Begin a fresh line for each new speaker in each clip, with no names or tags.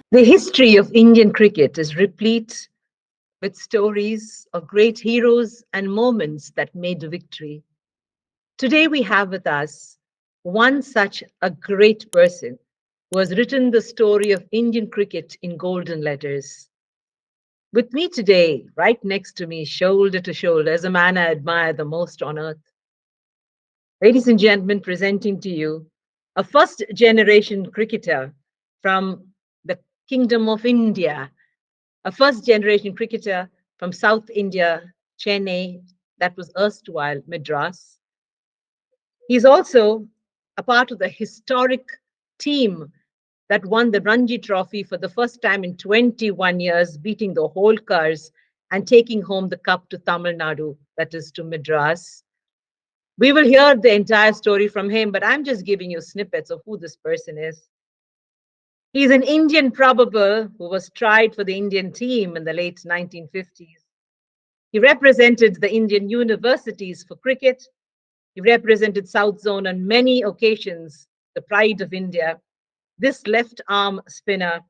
The history of Indian cricket is replete with stories of great heroes and moments that made victory. Today we have with us one such a great person who has written the story of Indian cricket in golden letters. With me today, right next to me, shoulder to shoulder, is a man I admire the most on earth. Ladies and gentlemen, presenting to you a first generation cricketer from the Kingdom of India, a first generation cricketer from South India, Chennai, that was erstwhile Madras. He's also a part of the historic team that won the Ranji Trophy for the first time in 21 years, beating the whole cars and taking home the cup to Tamil Nadu, that is to Madras. We will hear the entire story from him, but I'm just giving you snippets of who this person is. He's an Indian probable who was tried for the Indian team in the late 1950s. He represented the Indian universities for cricket. He represented South Zone on many occasions, the pride of India. This left arm spinner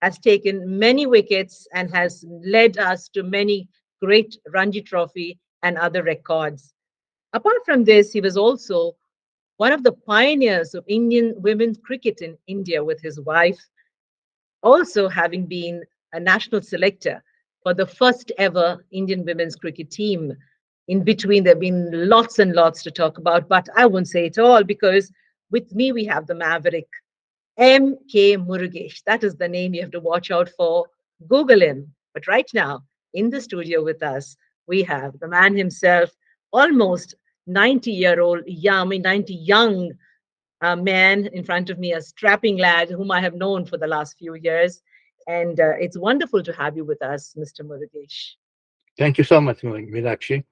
has taken many wickets and has led us to many great Ranji Trophy and other records. Apart from this, he was also one of the pioneers of Indian women's cricket in India with his wife, also having been a national selector for the first ever Indian women's cricket team. In between, there have been lots and lots to talk about, but I won't say it all because with me we have the maverick, MK Murugesh. That is the name you have to watch out for. Google him. But right now, in the studio with us, we have the man himself, almost 90-year-old, young, I mean 90 young man in front of me, a strapping lad whom I have known for the last few years. And it's wonderful to have you with us, Mr. Murugesh.
Thank you so much, Meenakshi.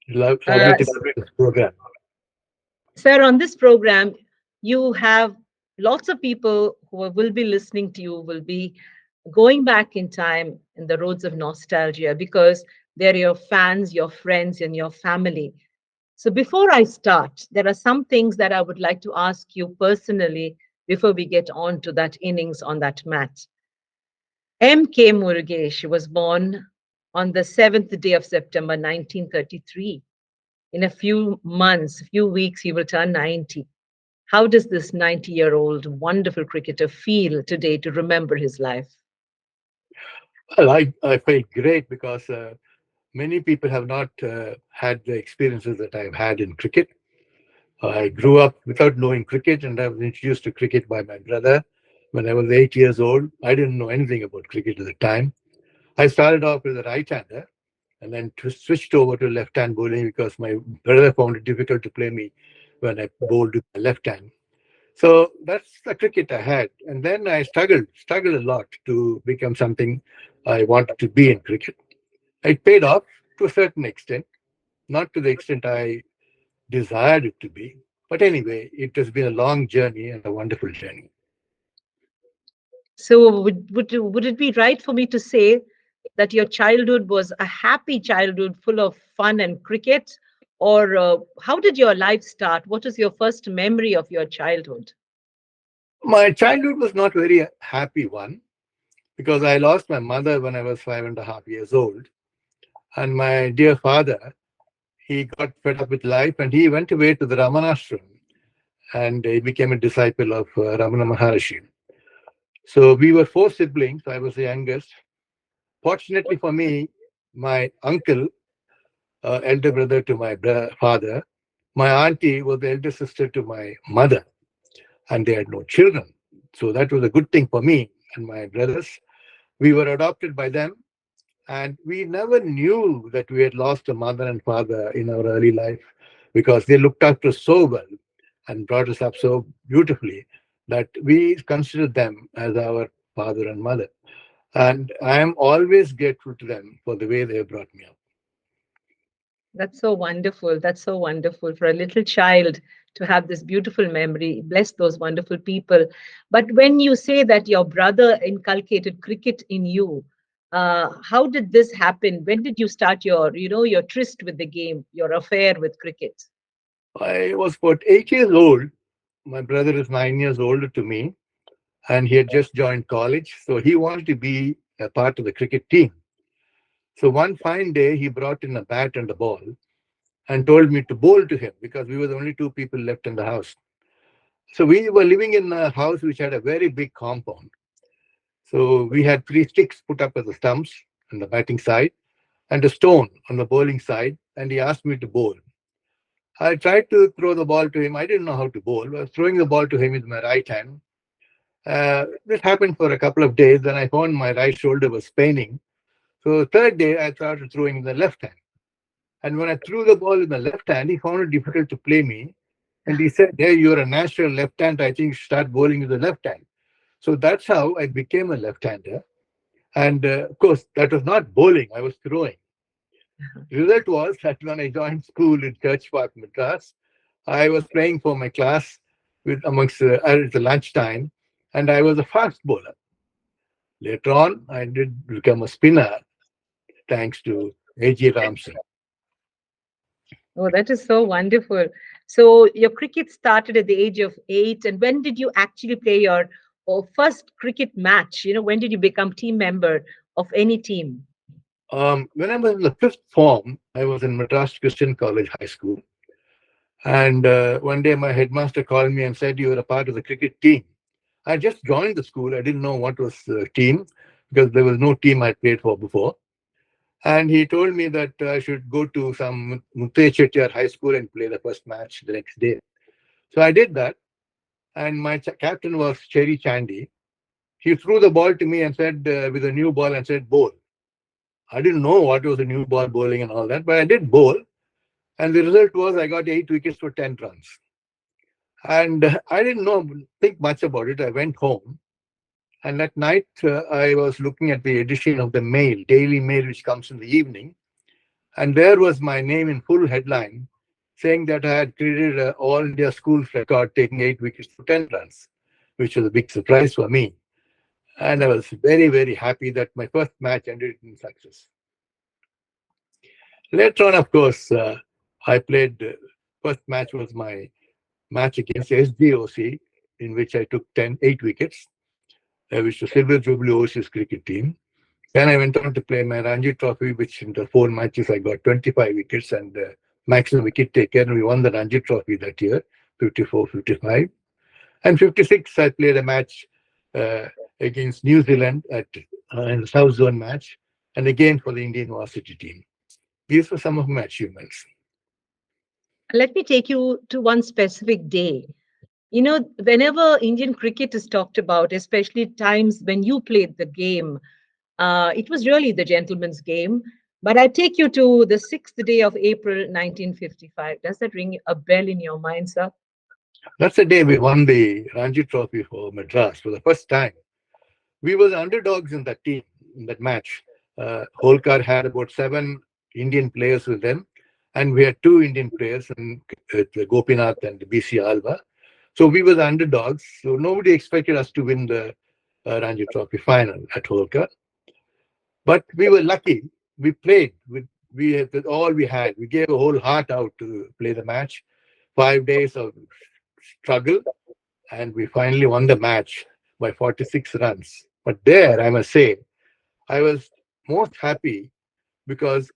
Uh,
Lovely to be on this program.
Sir, on this program, you have lots of people who will be listening to you, will be going back in time in the roads of nostalgia because they're your fans, your friends, and your family. So before I start, there are some things that I would like to ask you personally before we get on to that innings on that mat. M.K. Murugesh was born on the 7th day of September 1933. In a few months, few weeks, he will turn 90. How does this 90-year-old wonderful cricketer feel today to remember his life?
Well, I felt great because many people have not had the experiences that I've had in cricket. I grew up without knowing cricket, and I was introduced to cricket by my brother when I was 8 years old. I didn't know anything about cricket at the time. I started off with a right-hander and then switched over to left-hand bowling because my brother found it difficult to play me when I bowled with my left hand. So that's the cricket I had. And then I struggled a lot to become something I wanted to be in cricket. It paid off to a certain extent, not to the extent I desired it to be. But anyway, it has been a long journey and a wonderful journey.
So would it be right for me to say that your childhood was a happy childhood full of fun and cricket? Or how did your life start? What is your first memory of your childhood?
My childhood was not very happy one because I lost my mother when I was 5.5 years old. And my dear father, he got fed up with life and he went away to the Ramanashram and he became a disciple of Ramana Maharshi. So we were four siblings. I was the youngest. Fortunately for me, my uncle, elder brother to my father, my auntie was the elder sister to my mother, and they had no children. So that was a good thing for me and my brothers. We were adopted by them, and we never knew that we had lost a mother and father in our early life because they looked after us so well and brought us up so beautifully that we considered them as our father and mother. And I am always grateful to them for the way they have brought me up.
That's so wonderful. That's so wonderful for a little child to have this beautiful memory. Bless those wonderful people. But when you say that your brother inculcated cricket in you, how did this happen? When did you start your tryst with the game, your affair with cricket?
I was about 8 years old. My brother is 9 years older to me. and he had just joined college. So he wanted to be a part of the cricket team. So one fine day, he brought in a bat and a ball and told me to bowl to him because we were the only two people left in the house. So we were living in a house which had a very big compound. So we had three sticks put up as the stumps on the batting side and a stone on the bowling side, and he asked me to bowl. I tried to throw the ball to him. I didn't know how to bowl. I was throwing the ball to him with my right hand. This happened for a couple of days. Then I found my right shoulder was paining. So the third day, I started throwing in the left hand. And when I threw the ball in the left hand, he found it difficult to play me. And he said, "Hey, you're a natural left hand. I think you should start bowling with the left hand." So that's how I became a left hander. And of course, that was not bowling, I was throwing. The result was that when I joined school in Church Park, Madras, I was playing for my class with amongst at the lunchtime, and I was a fast bowler. Later on, I did become a spinner thanks to A.G. Ramsey.
Oh, that is so wonderful. So your cricket started at the age of 8, and when did you actually play your first cricket match? When did you become team member of any team?
When I was in the fifth form, I was in Madras Christian College High School. And one day my headmaster called me and said, "You were a part of the cricket team." I just joined the school. I didn't know what was the team because there was no team I played for before. And he told me that I should go to some Mutte Chettiar High School and play the first match the next day. So I did that. And my captain was Cherry Chandy. He threw the ball to me and said, with a new ball, and said, "Bowl." I didn't know what was a new ball bowling and all that, but I did bowl. And the result was I got 8 wickets for 10 runs. And I didn't think much about it. I went home. And that night, I was looking at the edition of the Mail, Daily Mail, which comes in the evening. And there was my name in full headline saying that I had created an All India Schools record taking 8 wickets for 10 runs, which was a big surprise for me. And I was very, very happy that my first match ended in success. Later on, of course, I played, first match was my match against SDOC, in which I took 8 wickets, which was Silver Jubilee Overseas cricket team. Then I went on to play my Ranji Trophy, which in the 4 matches I got 25 wickets and maximum wicket taker. And we won the Ranji Trophy that year, 54, 55. And 56, I played a match uh, against New Zealand in the South Zone match, and again for the Indian varsity team. These were some of my achievements.
Let me take you to one specific day. Whenever Indian cricket is talked about, especially times when you played the game, it was really the gentleman's game. But I take you to the 6th day of April 1955. Does that ring a bell in your mind, sir?
That's the day we won the Ranji Trophy for Madras for the first time. We were the underdogs in that team, in that match. Holkar had about 7 Indian players with them, and we had 2 Indian players, and Gopinath and BC Alva. So we were the underdogs. So nobody expected us to win the Ranji Trophy final at Holkar. But we were lucky. We played with all we had. We gave a whole heart out to play the match. 5 days of struggle, and we finally won the match by 46 runs. But there, I must say, I was most happy because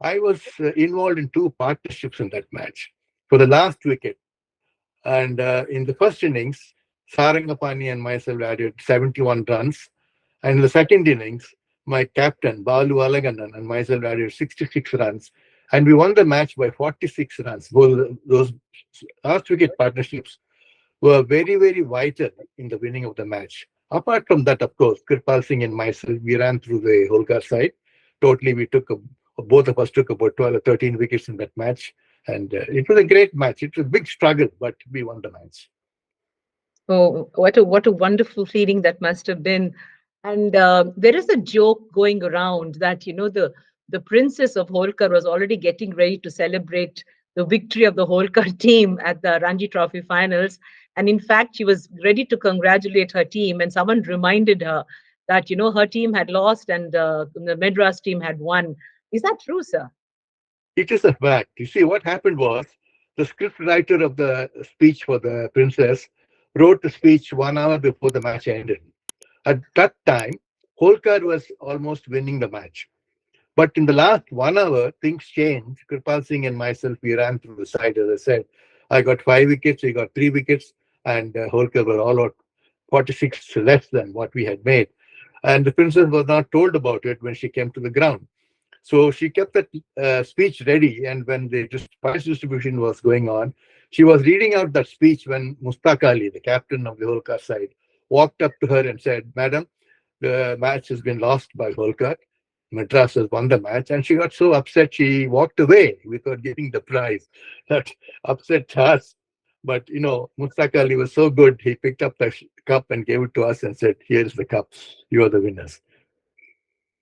I was involved in 2 partnerships in that match for the last wicket. And in the first innings, Sarangapani and myself added 71 runs. And in the second innings, my captain, Balu Alaganan, and myself added 66 runs. And we won the match by 46 runs. Those last wicket partnerships were very, very vital in the winning of the match. Apart from that, of course, Kirpal Singh and myself, we ran through the Holkar side. Totally, both of us took about 12 or 13 wickets in that match. And it was a great match. It was a big struggle, but we won the match.
Oh, what a wonderful feeling that must have been. And there is a joke going around that the princess of Holkar was already getting ready to celebrate the victory of the Holkar team at the Ranji Trophy finals, and in fact, she was ready to congratulate her team. And someone reminded her that her team had lost and the Madras team had won. Is that true, sir?
It is a fact. You see, what happened was the script writer of the speech for the princess wrote the speech 1 hour before the match ended. At that time, Holkar was almost winning the match. But in the last 1 hour, things changed. Kirpal Singh and myself, we ran through the side. As I said, I got 5 wickets, he got 3 wickets, and Holkar were all out 46 less than what we had made. And the princess was not told about it when she came to the ground. So she kept that speech ready. And when the prize distribution was going on, she was reading out that speech when Mustaq Ali, the captain of the Holkar side, walked up to her and said, Madam, the match has been lost by Holkar. Madras has won the match. And she got so upset, she walked away without giving the prize. That upset us. But, Mustaq Ali was so good. He picked up the cup and gave it to us and said, Here's the cup. You are the winners.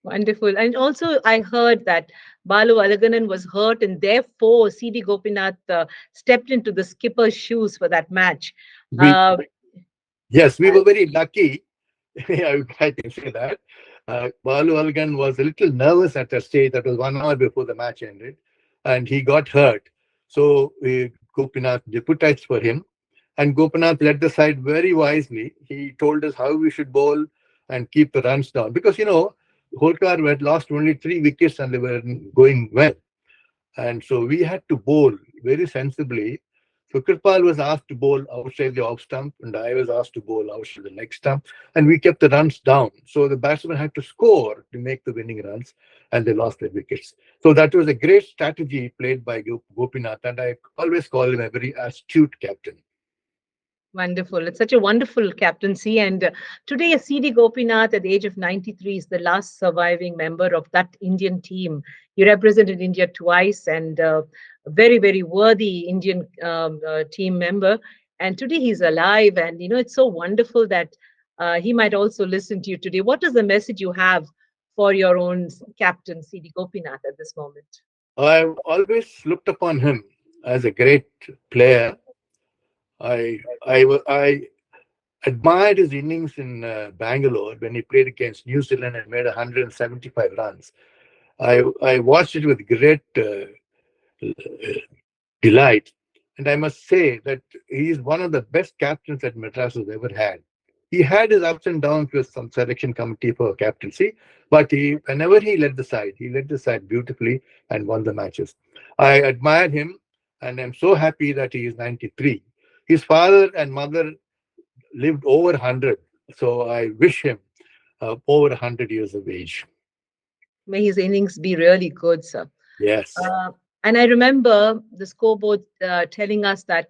Wonderful. And also, I heard that Balu Alaganan was hurt, and therefore CD Gopinath stepped into the skipper's shoes for that match.
We,
Uh,
yes, we were very lucky. I can say that. Balu Algan was a little nervous at the stage. That was 1 hour before the match ended, and he got hurt. So Gopinath deputized for him, and Gopinath led the side very wisely. He told us how we should bowl and keep the runs down because Holkar had lost only 3 wickets and they were going well. And so we had to bowl very sensibly. So Kirpal was asked to bowl outside the off stump, and I was asked to bowl outside the next stump. And we kept the runs down. So the batsman had to score to make the winning runs, and they lost their wickets. So that was a great strategy played by Gopinath, and I always call him a very astute captain.
Wonderful. It's such a wonderful captaincy. And today, CD Gopinath, at the age of 93, is the last surviving member of that Indian team. He represented India twice and a very, very worthy Indian team member. And today he's alive. And, it's so wonderful that he might also listen to you today. What is the message you have for your own captain, CD Gopinath, at this moment?
I've always looked upon him as a great player. I admired his innings in Bangalore when he played against New Zealand and made 175 runs. I watched it with great delight, and I must say that he is one of the best captains that Madras has ever had. He had his ups and downs with some selection committee for captaincy, but whenever he led the side beautifully and won the matches. I admire him, and I'm so happy that he is 93. His father and mother lived over 100. So I wish him over 100 years of age.
May his innings be really good, sir.
Yes.
Uh, and I remember the scoreboard telling us that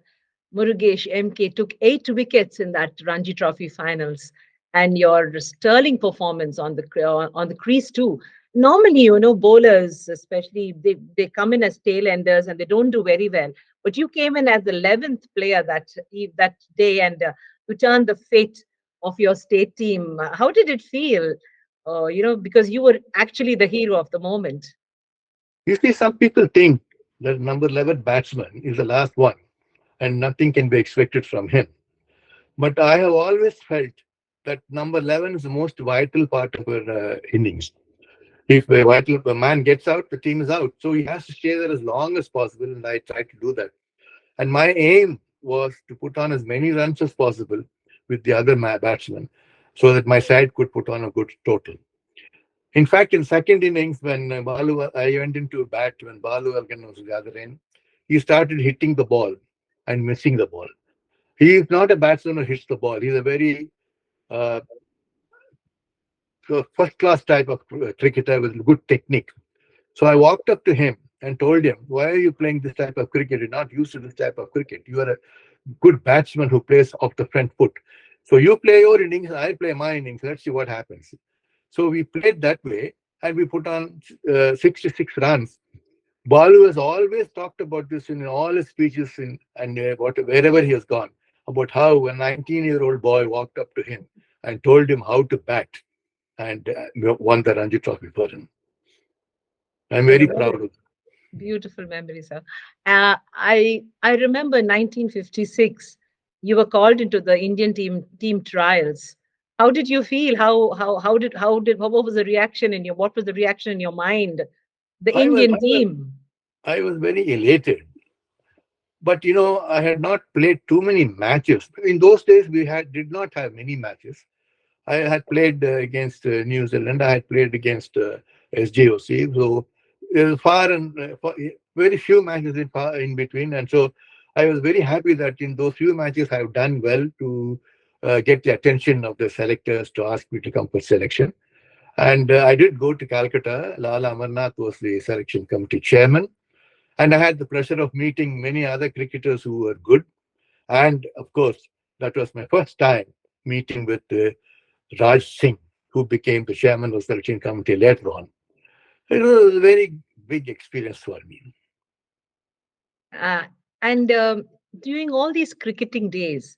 Murugesh MK took 8 wickets in that Ranji Trophy finals, and your sterling performance on the crease too. Normally, bowlers, especially they come in as tail enders and they don't do very well. But you came in as the 11th player that day, and you turned the fate of your state team. How did it feel? Because you were actually the hero of the moment.
You see, some people think that number 11 batsman is the last one and nothing can be expected from him. But I have always felt that number 11 is the most vital part of our innings. If a man gets out, the team is out. So he has to stay there as long as possible, and I try to do that. And my aim was to put on as many runs as possible with the other batsmen so that my side could put on a good total. In fact, in second innings, when I went into bat when Balu again was the other end, he started hitting the ball and missing the ball. He is not a batsman who hits the ball. He's a very uh, first class type of cricketer with good technique. So I walked up to him and told him, why are you playing this type of cricket? You're not used to this type of cricket. You are a good batsman who plays off the front foot. So you play your innings, I play my innings. Let's see what happens. So we played that way and we put on 66 runs. Balu has always talked about this in all his speeches and wherever he has gone, about how a 19-year-old boy walked up to him and told him how to bat and won the Ranji Trophy for him. I'm
What a
very
very
proud of him.
beautiful memory, sir. I remember 1956. You were called into the Indian team trials. How did you feel? How did what was the reaction in your what was the reaction in your mind? The
I was
Indian team.
I was very elated But I had not played too many matches. In those days, we had did not have many matches. I had played against New Zealand. I had played against SJOC. So far and very few matches in between. And so I was very happy that in those few matches I've done well to get the attention of the selectors to ask me to come for selection. And I did go to Calcutta. Lala Amarnath was the selection committee chairman. And I had the pleasure of meeting many other cricketers who were good. And of course, that was my first time meeting with Raj Singh, who became the chairman of the selection committee later on. It was a very big experience for me.
Uh, and during all these cricketing days,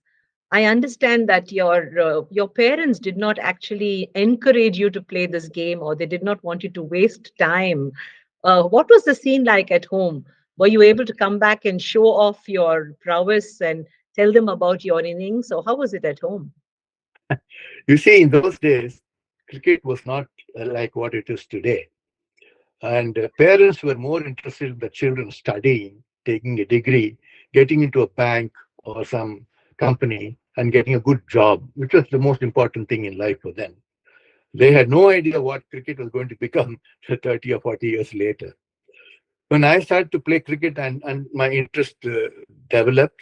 I understand that your parents did not actually encourage you to play this game, or they did not want you to waste time. What was the scene like at home? Were you able to come back and show off your prowess and tell them about your innings, or how was it at home?
You see, in those days, cricket was not like what it is today. And parents were more interested in the children studying, taking a degree, getting into a bank or some company and getting a good job, which was the most important thing in life for them. They had no idea what cricket was going to become 30 or 40 years later. When I started to play cricket and my interest developed,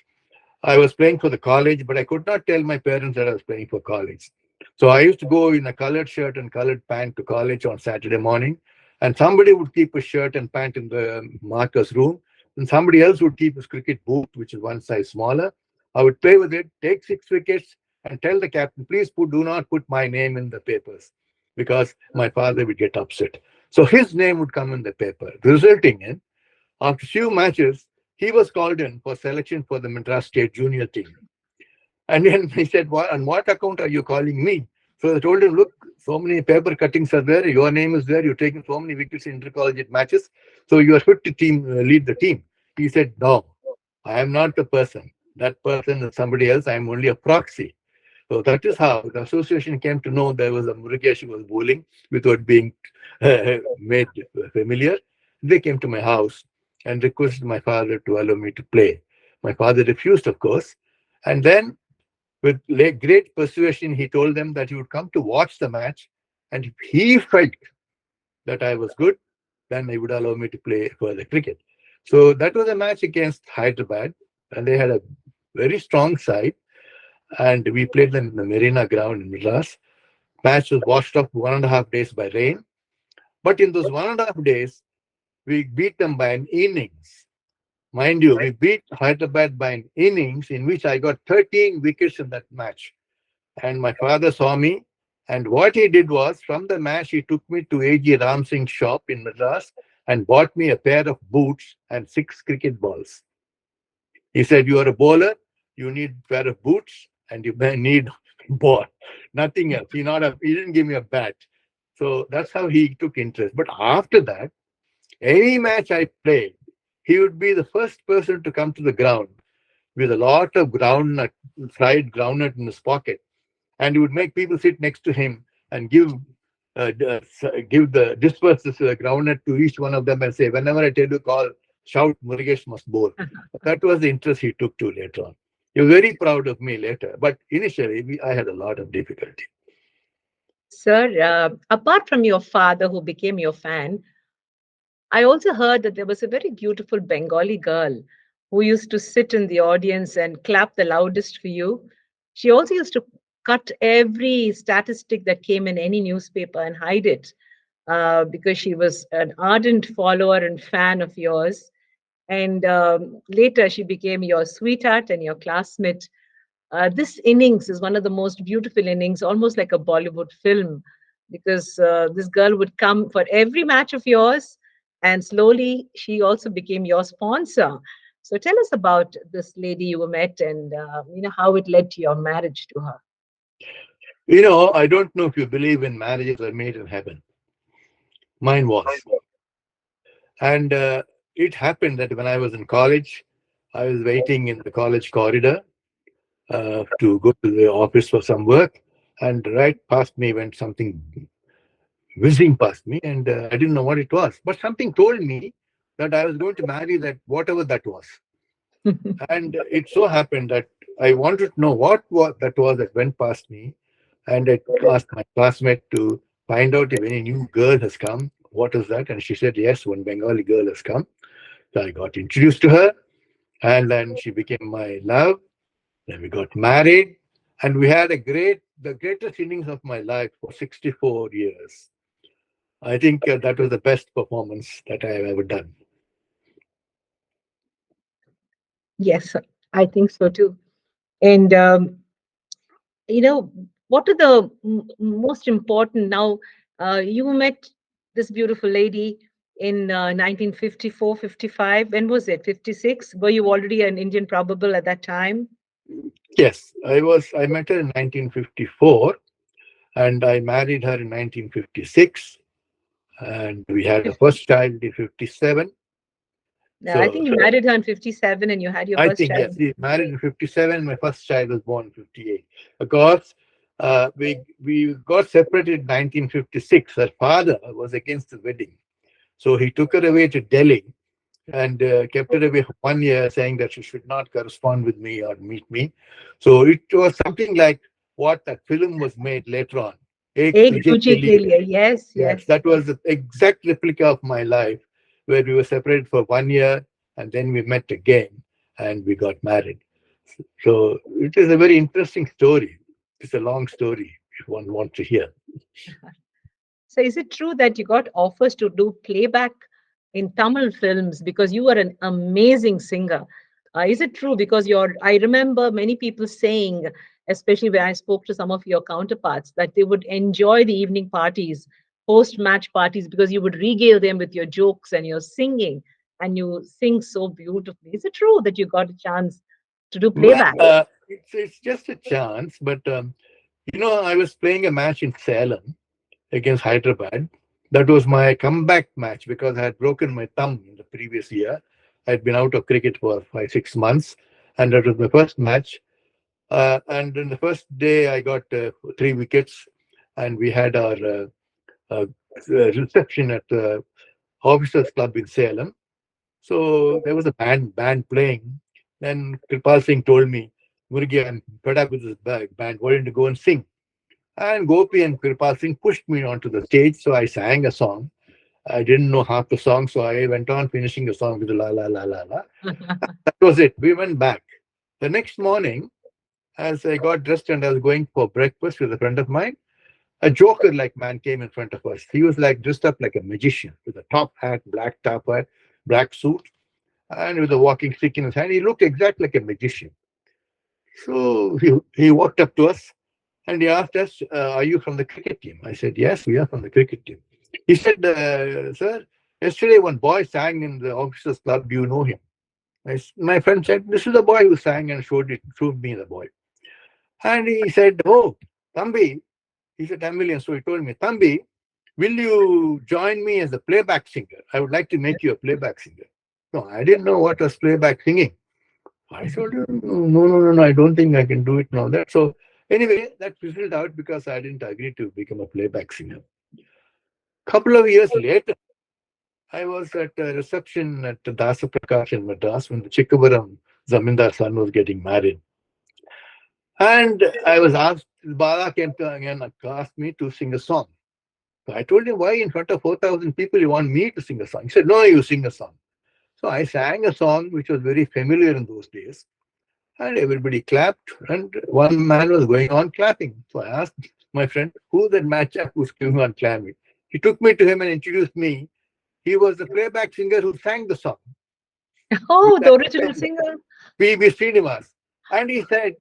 I was playing for the college, but I could not tell my parents that I was playing for college. So I used to go in a colored shirt and colored pant to college on Saturday morning, and somebody would keep a shirt and pant in the marker's room, and somebody else would keep his cricket boot, which is one size smaller. I would play with it, take 6 wickets, and tell the captain, please do not put my name in the papers, because my father would get upset. So his name would come in the paper, resulting in after few matches, he was called in for selection for the Madras state junior team. And then he said, on what account are you calling me? So I told him, look, so many paper cuttings are there. Your name is there. You're taking so many wickets in intercollegiate matches. So you are fit to lead the team. He said, no, I am not the person. That person is somebody else. I am only a proxy. So that is how the association came to know there was a Murugesh who was bowling without being made familiar. They came to my house and requested my father to allow me to play. My father refused, of course. And then, with great persuasion, he told them that he would come to watch the match. And if he felt that I was good, then he would allow me to play further cricket. So that was a match against Hyderabad. And they had a very strong side, and we played them in the Marina ground in Madras. Match was washed off 1.5 days by rain. But in those 1.5 days, we beat them by an innings. Mind you, we beat Hyderabad by an innings in which I got 13 wickets in that match. And my father saw me. And what he did was, from the match, he took me to A.G. Ram Singh's shop in Madras and bought me a pair of boots and 6 cricket balls. He said, you are a bowler, you need a pair of boots, and you need ball. Nothing else. He didn't give me a bat. So that's how he took interest. But after that, any match I played, he would be the first person to come to the ground with a lot of groundnut, fried groundnut in his pocket. And he would make people sit next to him and give the disperse the groundnut to each one of them and say, whenever I tell you call, shout, Murugesh must bowl. That was the interest he took to later on. He was very proud of me later, but initially I had a lot of difficulty.
Sir, apart from your father who became your fan, I also heard that there was a very beautiful Bengali girl who used to sit in the audience and clap the loudest for you. She also used to cut every statistic that came in any newspaper and hide it because she was an ardent follower and fan of yours. And later she became your sweetheart and your classmate. This innings is one of the most beautiful innings, almost like a Bollywood film, because this girl would come for every match of yours, and slowly she also became your sponsor. So tell us about this lady you met, and how it led to your marriage to her.
I don't know if you believe in marriages are made in heaven. Mine was. And it happened that when I was in college, I was waiting in the college corridor to go to the office for some work. And right past me went something whizzing past me, and I didn't know what it was. But something told me that I was going to marry that, whatever that was. And it so happened that I wanted to know what that was that went past me. And I asked my classmate to find out if any new girl has come. What is that? And she said, yes, one Bengali girl has come. So I got introduced to her, and then she became my love. Then we got married, and we had the greatest innings of my life for 64 years. I think that was the best performance that I have ever done.
Yes, I think so too. And you know, what are the most important now? You met this beautiful lady in 1954, 55. When was it? 56? Were you already an Indian probable at that time?
Yes, I met her in 1954, and I married her in 1956, and we had a first child in 57.
No, I
So
think you married her in 57 and you had your
I
first
think, yes,
child.
we married in 57. My first child was born in 58. Of course, we got separated in 1956. Her father was against the wedding. So he took her away to Delhi and kept her away for 1 year, saying that she should not correspond with me or meet me. So it was something like what that film was made later on. Ek
Ek
Tujhe
Tujhe
Ke
Ke
Liye.
Liye. Yes,
Yes,
yes.
that was the exact replica of my life, where we were separated for 1 year and then we met again and we got married. So it is a very interesting story. It's a long story if one wants to hear.
So is it true that you got offers to do playback in Tamil films because you were an amazing singer? Is it true? Because I remember many people saying, especially when I spoke to some of your counterparts, that they would enjoy the evening parties, post-match parties, because you would regale them with your jokes and your singing, and you sing so beautifully. Is it true that you got a chance to do
Well,
playback?
it's just a chance, but I was playing a match in Salem against Hyderabad. That was my comeback match because I had broken my thumb in the previous year. I'd been out of cricket for 5, 6 months, and that was my first match. And in the first day, I got 3 wickets, and we had our uh, reception at the Officers Club in Salem. So there was a band playing. Then Kripal Singh told me, Murugi, I'm fed up with this band. Why don't you go and sing? And Gopi and Kripal Singh pushed me onto the stage. So I sang a song. I didn't know half the song, so I went on finishing the song with the la la la la la. That was it. We went back. The next morning, as I got dressed and I was going for breakfast with a friend of mine, a joker like man came in front of us. He was like dressed up like a magician with a top hat, black top hat, black suit, and with a walking stick in his hand. He looked exactly like a magician. So he walked up to us and he asked us, are you from the cricket team? I said, yes, we are from the cricket team. He said, sir, yesterday one boy sang in the officers club. Do you know him? My friend said, this is the boy who sang and showed me the boy. And he said, oh, Thambi. He said, Tamilian. So he told me, Thambi, will you join me as a playback singer? I would like to make you a playback singer. No, I didn't know what was playback singing. I told him, no, no, no, no, I don't think I can do it and all that. So anyway, that fizzled out because I didn't agree to become a playback singer. Couple of years later, I was at a reception at Dasa Prakash in Madras when the Chikkabaram Zamindar son was getting married. And I was asked, Bala came to again and asked me to sing a song. So I told him, why in front of 4,000 people you want me to sing a song? He said, no, you sing a song. So I sang a song which was very familiar in those days. And everybody clapped, and one man was going on clapping. So I asked my friend, who that matchup who's going on clapping? He took me to him and introduced me. He was the playback singer who sang the song, which
Oh,
I
the original
said,
singer.
P.B. Srinivas. And he said,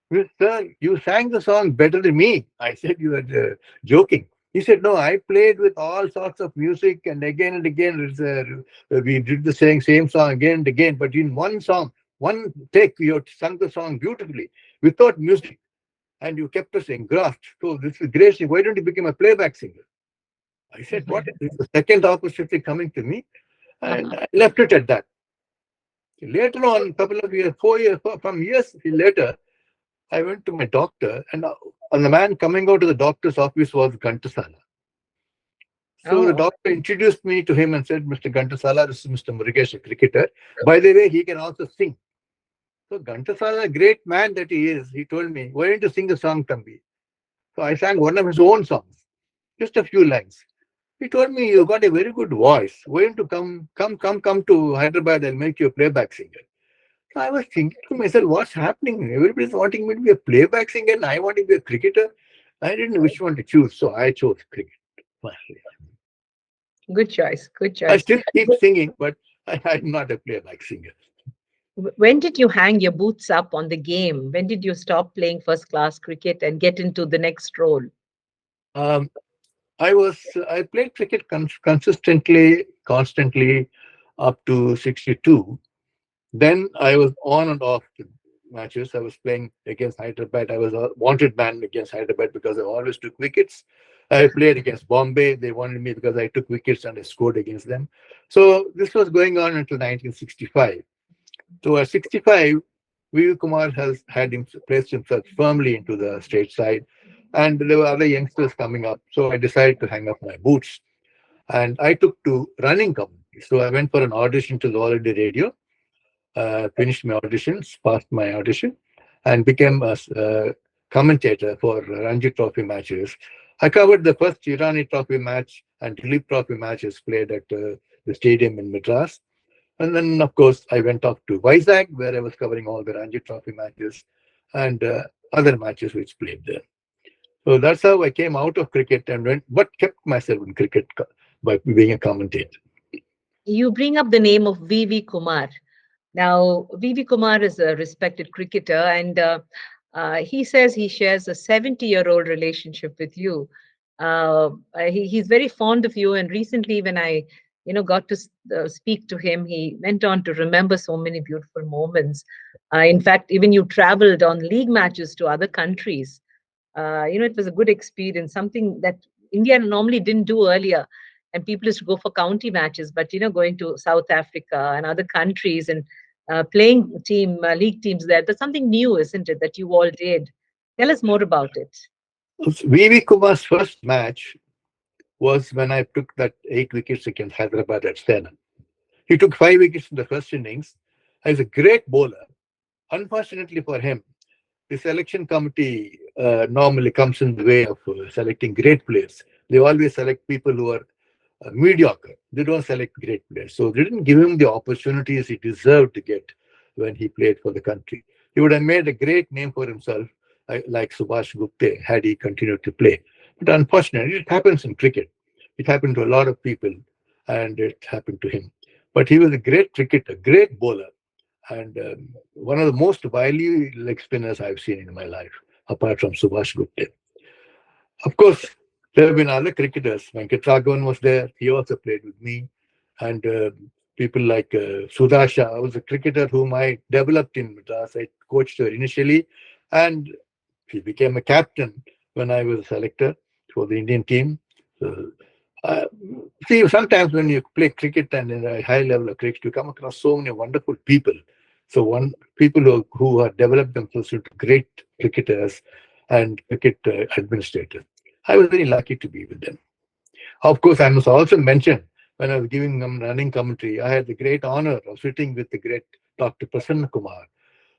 "Well, sir, you sang the song better than me." I said, you are joking. He said, no, I played with all sorts of music and again, we did the same song again and again. But in one song, one take, you have sung the song beautifully without music and you kept us engrossed. So this is great. Why don't you become a playback singer? I said, what? This is the second opportunity coming to me. And I left it at that. Later on, couple of years, 4 years, from years later, I went to my doctor, and the man coming out of the doctor's office was Gantasala. So the
Oh,
doctor introduced me to him and said, Mr. Gantasala, this is Mr. Murugesh, a cricketer. By the way, he can also sing. So Ghantasala, a great man that he is, he told me, why don't you sing a song, Tambi? So I sang one of his own songs, just a few lines. He told me, you got a very good voice. Why don't you come to Hyderabad? I'll make you a playback singer. So I was thinking to myself, what's happening? Everybody's wanting me to be a playback singer and I want to be a cricketer. I didn't know which one to choose, so I chose cricket. Well,
Good choice. Good
I
choice.
still keep singing, but I'm not a playback singer.
When did you hang your boots up on the game? When did you stop playing first class cricket and get into the next role?
Um, I played cricket consistently, constantly up to 62. Then I was on and off the matches. I was playing against Hyderabad. I was a wanted man against Hyderabad because I always took wickets. I played against Bombay. They wanted me because I took wickets and I scored against them. So this was going on until 1965. So at 65, V. Kumar has had him placed himself firmly into the state side, and there were other youngsters coming up. So I decided to hang up my boots, and I took to running commentary. So I went for an audition to the All India Radio, finished my auditions, passed my audition, and became a commentator for Ranji Trophy matches. I covered the first Irani Trophy match and Dilip Trophy matches played at the stadium in Madras. And then, of course, I went off to Vizag, where I was covering all the Ranji Trophy matches and other matches which played there. So that's how I came out of cricket and went, but kept myself in cricket by being a commentator.
You bring up the name of V.V. Kumar. Now, V.V. Kumar is a respected cricketer, and he says he shares a 70-year-old relationship with you. He's very fond of you, and recently, when I, got to speak to him, he went on to remember so many beautiful moments. In fact, even you traveled on league matches to other countries. It was a good experience, something that India normally didn't do earlier. And people used to go for county matches, but going to South Africa and other countries and playing league teams there, that's something new, isn't it, that you all did? Tell us more about it.
VV Kumar's first match was when I took that 8 wickets against Hyderabad at Stena. He took 5 wickets in the first innings. He's a great bowler. Unfortunately for him, the selection committee normally comes in the way of selecting great players. They always select people who are mediocre. They don't select great players. So they didn't give him the opportunities he deserved to get when he played for the country. He would have made a great name for himself, like Subhash Gupte, had he continued to play. But unfortunately, it happens in cricket. It happened to a lot of people, and it happened to him. But he was a great cricketer, great bowler, and one of the most wily leg spinners I've seen in my life, apart from Subhash Gupte. Of course, there have been other cricketers. Venkatragavan was there. He also played with me. And people like Sudasha was a cricketer whom I developed in Madras. I coached her initially. And he became a captain when I was a selector for the Indian team. So, uh, see, sometimes when you play cricket and in a high level of cricket, you come across so many wonderful people. So, people who have developed themselves into great cricketers and cricket administrators. I was very lucky to be with them. Of course, I must also mention when I was giving them running commentary, I had the great honor of sitting with the great Dr. Prasanna Kumar,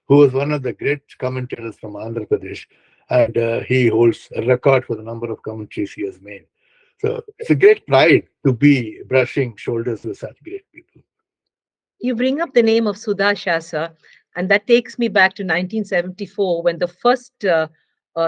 who was one of the great commentators from Andhra Pradesh, and he holds a record for the number of commentaries he has made. So it's a great pride to be brushing shoulders with such great people.
You bring up the name of Sudha Shasa, and that takes me back to 1974 when the first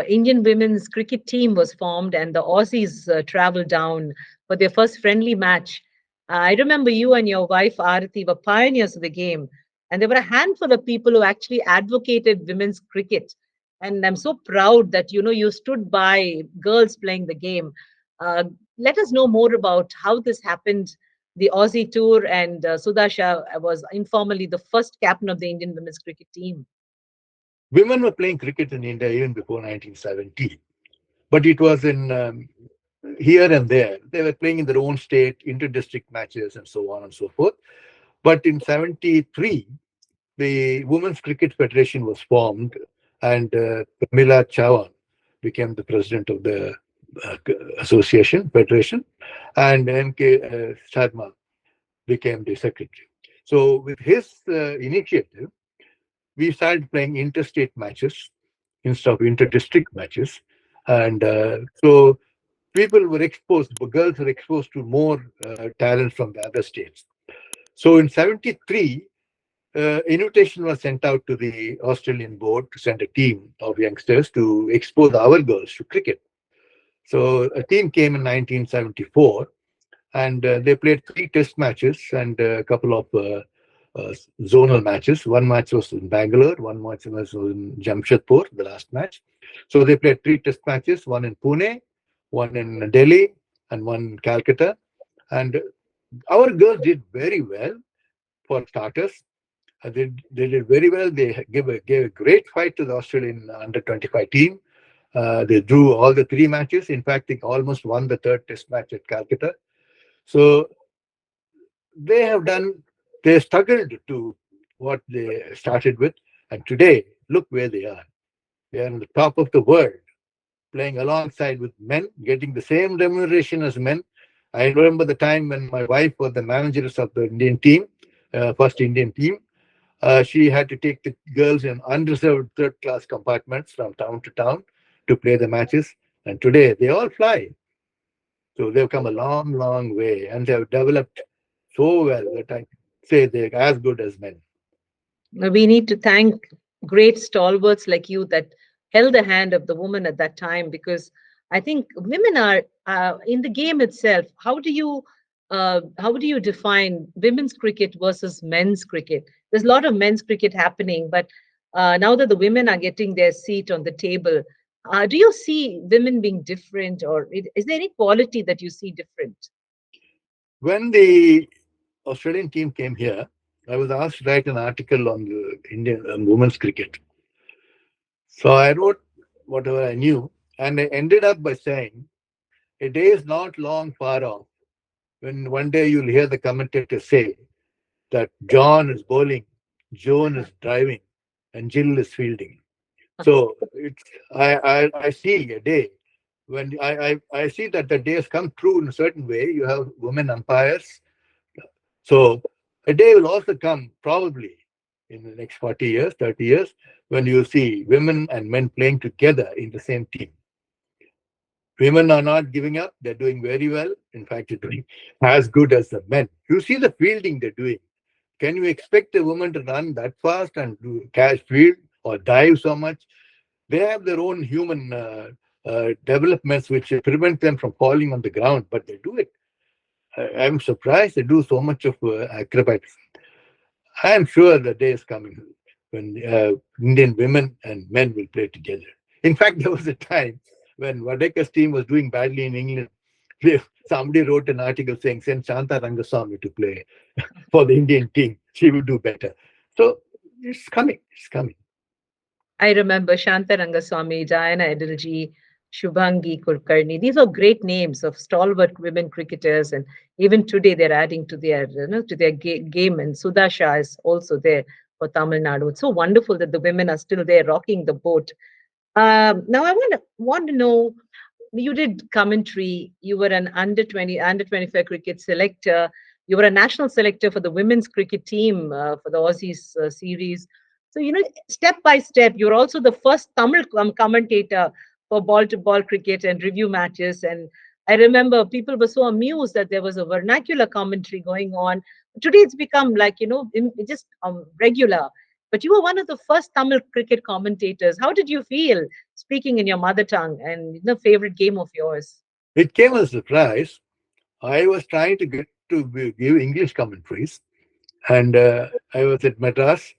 Indian women's cricket team was formed and the Aussies traveled down for their first friendly match. I remember you and your wife Arati were pioneers of the game, and there were a handful of people who actually advocated women's cricket. And I'm so proud that you stood by girls playing the game. Uh, Let us know more about how this happened, the Aussie tour, and Sudha Shah was informally the first captain of the Indian women's cricket team.
Women were playing cricket in India even before 1970, but it was in here and there. They were playing in their own state, inter-district matches, and so on and so forth. But in 73, the Women's Cricket Federation was formed, and Pramila Chavan became the president of the association, federation, and MK Sharma became the secretary. So, with his initiative, we started playing interstate matches instead of inter-district matches. And so people were exposed, girls were exposed to more talent from the other states. So in 73, invitation was sent out to the Australian board to send a team of youngsters to expose our girls to cricket. So a team came in 1974, and they played three test matches and a couple of zonal matches. One match was in Bangalore, one match was in Jamshedpur, the last match. So they played three test matches, one in Pune, one in Delhi, and one in Calcutta. And our girls did very well for starters. They did very well. They gave a great fight to the Australian under 25 team. They drew all the three matches. In fact, they almost won the third test match at Calcutta. So they have done, they struggled to what they started with. And today, look where they are. They are on the top of the world, playing alongside with men, getting the same remuneration as men. I remember the time when my wife was the manager of the Indian team, first Indian team. She had to take the girls in unreserved third class compartments from town to town to play the matches. And today they all fly. So they've come a long, long way and they have developed so well that I say they're as good as men.
We need to thank great stalwarts like you that held the hand of the woman at that time, because I think women are in the game itself. How do you define women's cricket versus men's cricket? There's a lot of men's cricket happening, but now that the women are getting their seat on the table, do you see women being different, or is there any quality that you see different?
When the Australian team came here, I was asked to write an article on the Indian women's cricket. So I wrote whatever I knew, and I ended up by saying, a day is not long far off when one day you'll hear the commentator say that John is bowling, Joan is driving, and Jill is fielding. So it's I see a day when I see that the day has come true in a certain way. You have women umpires. So a day will also come probably in the next 40 years, 30 years, when you see women and men playing together in the same team. Women are not giving up. They're doing very well. In fact, they're doing as good as the men. You see the fielding they're doing. Can you expect a woman to run that fast and do catch field or dive so much? They have their own human developments which prevent them from falling on the ground, but they do it. I'm surprised they do so much of acrobatics. I am sure the day is coming when Indian women and men will play together. In fact, there was a time when Vadeka's team was doing badly in England. Somebody wrote an article saying, send Shanta Rangaswamy to play for the Indian team. She will do better. So it's coming. It's coming.
I remember Shanta Rangaswamy, Diana Edilji, Shubhangi Kulkarni. These are great names of stalwart women cricketers, and even today they're adding to their game. And Sudha Shah is also there for Tamil Nadu. It's so wonderful that the women are still there rocking the boat. Now I want to know, you did commentary. You were an under 25 cricket selector. You were a national selector for the women's cricket team for the Aussies series. So step by step, you're also the first Tamil commentator for ball to ball cricket and review matches. And I remember people were so amused that there was a vernacular commentary going on. Today it's become like just regular. But you were one of the first Tamil cricket commentators. How did you feel speaking in your mother tongue and the favorite game of yours?
It came as a surprise. I was trying to get to give English commentaries, and I was at Madras,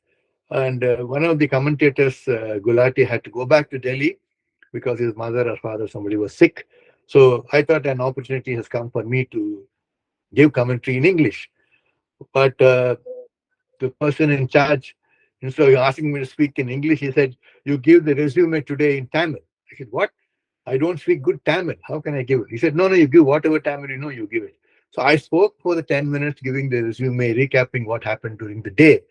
and one of the commentators, Gulati, had to go back to Delhi because his mother or father, somebody was sick. So I thought an opportunity has come for me to give commentary in English. But the person in charge, instead of asking me to speak in English, he said, you give the resume today in Tamil. I said, what? I don't speak good Tamil. How can I give it? He said, no, you give whatever Tamil you know, you give it. So I spoke for the 10 minutes, giving the resume, recapping what happened during the day.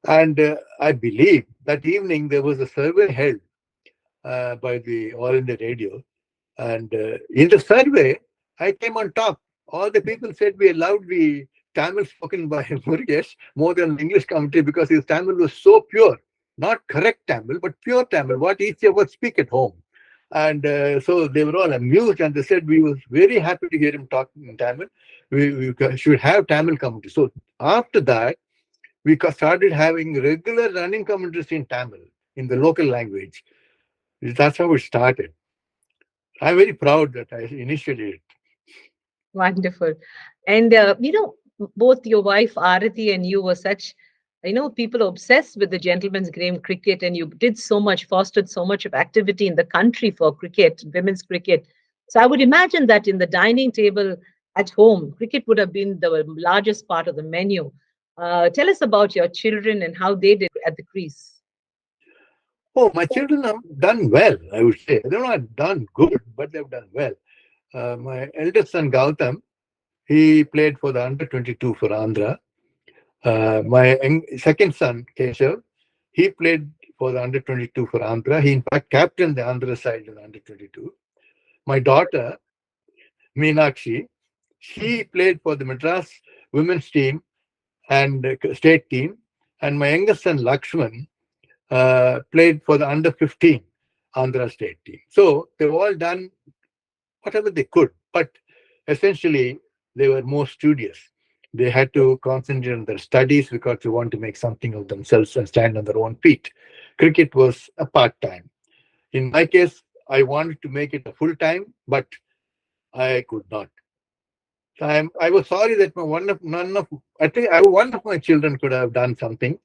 And I believe that evening there was a survey held by the All India Radio. And in the survey, I came on top. All the people said we allowed the Tamil spoken by Murugesh more than the English commentary because his Tamil was so pure. not correct Tamil, but pure Tamil, what each of us speak at home. And so they were all amused, and they said we was very happy to hear him talk in Tamil. We should have Tamil commentary. So after that, we started having regular running commentaries in Tamil in the local language. That's how it started. I'm very proud that I initiated it.
Wonderful. And, both your wife, Arati, and you were such, people obsessed with the gentleman's game cricket, and you did so much, fostered so much of activity in the country for cricket, women's cricket. So I would imagine that in the dining table at home, cricket would have been the largest part of the menu. Tell us about your children and how they did at the crease.
Oh, my children have done well, I would say. They're not done good, but they've done well. My eldest son, Gautam, he played for the under 22 for Andhra. My second son, Keshav, he played for the under 22 for Andhra. He, in fact, captained the Andhra side in the under 22. My daughter, Meenakshi, she played for the Madras women's team and state team. And my youngest son, Lakshman, played for the under 15 Andhra state team. So they've all done whatever they could, but essentially they were more studious. They had to concentrate on their studies because they want to make something of themselves and stand on their own feet. Cricket was a part time. In my case, I wanted to make it a full time, but I could not. So I was sorry that none of I think one of my children could have done something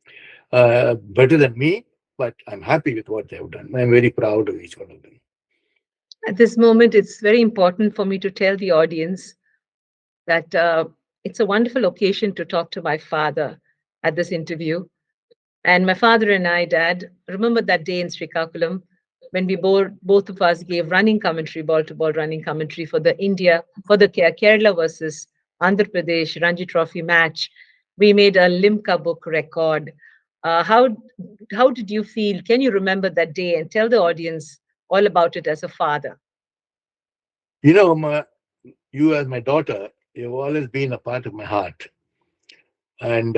better than me, but I'm happy with what they have done. I'm very proud of each one of them.
At this moment, it's very important for me to tell the audience that it's a wonderful occasion to talk to my father at this interview. And my father and I, Dad, remember that day in Srikakulam when we both of us gave running commentary, ball to ball running commentary for the Kerala versus Andhra Pradesh Ranji Trophy match. We made a Limca book record. Uh, how how did you feel? Can you remember that day and tell the audience all about it as a father?
You know, you as my daughter, you've always been a part of my heart, and